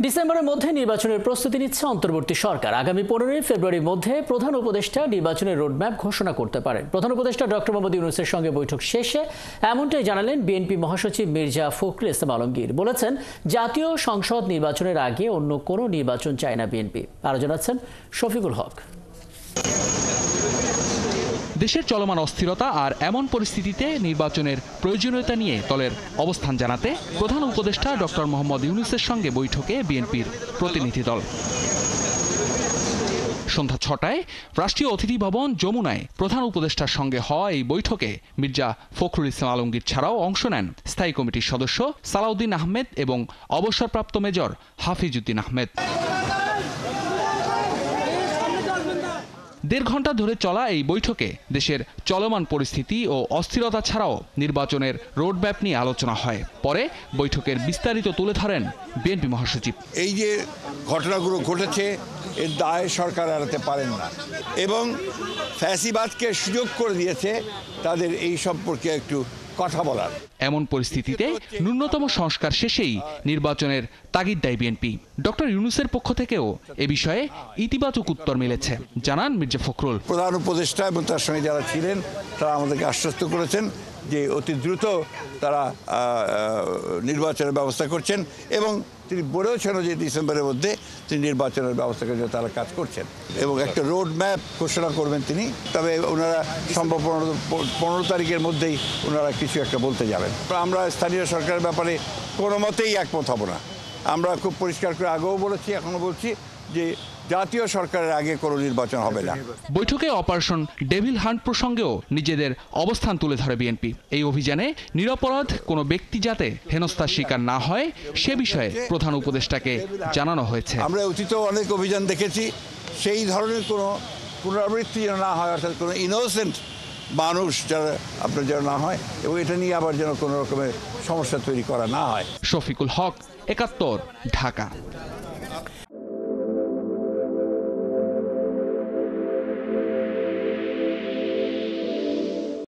ডিসেম্বরের মধ্যে নির্বাচনের প্রস্তুতি নিচ্ছে অন্তর্বর্তী সরকার। আগামী 15 ফেব্রুয়ারির মধ্যে প্রধান উপদেষ্টা নির্বাচনের রোডম্যাপ ঘোষণা করতে পারেন। প্রধান উপদেষ্টা ডক্টর মোহাম্মদ ইউনূসের সঙ্গে বৈঠক শেষে এমনটাই জানালেন বিএনপি মহাসচিব মির্জা ফখরুল ইসলাম আলমগীর। বলেছেন, জাতীয় সংসদ নির্বাচনের আগে অন্য কোনো নির্বাচন চায় না বিএনপি। আরো জানাচ্ছেন শফিকুল হক। দেশের চলমান অস্থিরতা আর এমন পরিস্থিতিতে নির্বাচনের প্রয়োজনীয়তা নিয়ে দলের অবস্থান জানাতে প্রধান উপদেষ্টা ডক্টর মোহাম্মদ ইউনূসের সঙ্গে বৈঠকে বিএনপির প্রতিনিধি দল। সন্ধ্যা 6টায় রাষ্ট্রীয় অতিথি ভবন যমুনায় প্রধান উপদেষ্টার সঙ্গে হওয়া এই বৈঠকে মির্জা ফখরুল ইসলাম আলমগীর ছাড়াও অংশ নেন স্থায়ী কমিটির সদস্য সালাউদ্দিন আহমেদ এবং অবসরপ্রাপ্ত মেজর হাফিজউদ্দিন আহমেদ। 1.5 ঘন্টা ধরে চলা এই বৈঠকে দেশের চলমান পরিস্থিতি ও অস্থিরতা ছাড়াও নির্বাচনের রোডম্যাপ নিয়ে আলোচনা হয়। পরে বৈঠকের বিস্তারিত তুলে ধরেন বিএনপি মহাসচিব। এই যে ঘটনাগুলো ঘটেছে এর দায় সরকার এড়াতে পারেন না এবং ফ্যাসিবাদকে সুযোগ করে দিয়েছে তাদের এই সম্পর্কে একটু কথা বলার। এমন পরিস্থিতিতে ন্যূনতম সংস্কার শেষেই নির্বাচনের তাগিদ দেয় বিএনপি। ডক্টর ইউনূসের পক্ষ থেকেও এ বিষয়ে ইতিবাচক উত্তর মিলেছে, জানান মির্জা ফখরুল। প্রধান উপদেষ্টা এবং তার সঙ্গে যারা ছিলেন তারা আমাদেরকে আশ্বস্ত করেছেন যে অতি দ্রুত তারা নির্বাচনের ব্যবস্থা করছেন এবং তিনি বলেওছেন যে ডিসেম্বরের মধ্যে তিনি নির্বাচনের ব্যবস্থা করে তারা কাজ করছেন এবং একটা রোড ম্যাপ ঘোষণা করবেন তিনি। তবে ওনারা সম্ভব 15 তারিখের মধ্যেই ওনারা কিছু একটা বলতে যাবেন। আমরা স্থানীয় সরকারের ব্যাপারে কোনো মতেই একমত হব না। আমরা খুব পরিষ্কার করে আগেও বলেছি, এখনো বলছি যে জাতীয় সরকারের আগে কোনো নির্বাচন হবে না। বৈঠকে অপারেশন ডেভিল হান্ট প্রসঙ্গেও নিজেদের অবস্থান তুলে ধরে বিএনপি। এই অভিযানে নিরপরাধ কোনো ব্যক্তি যাতে হেনস্থার শিকার না হয় সে বিষয়ে প্রধান উপদেষ্টাকে জানানো হয়েছে। আমরা অতীতেও অনেক অভিযান দেখেছি, সেই ধরনের কোনো পুনরাবৃত্তি যেন না হয়, অর্থাৎ কোনো ইনোসেন্ট মানুষ যারা আপনার যেন না হয় এবং এটা নিয়ে আবার যেন কোনো রকমের সমস্যা তৈরি করা না হয়। শফিকুল হক, 71, ঢাকা।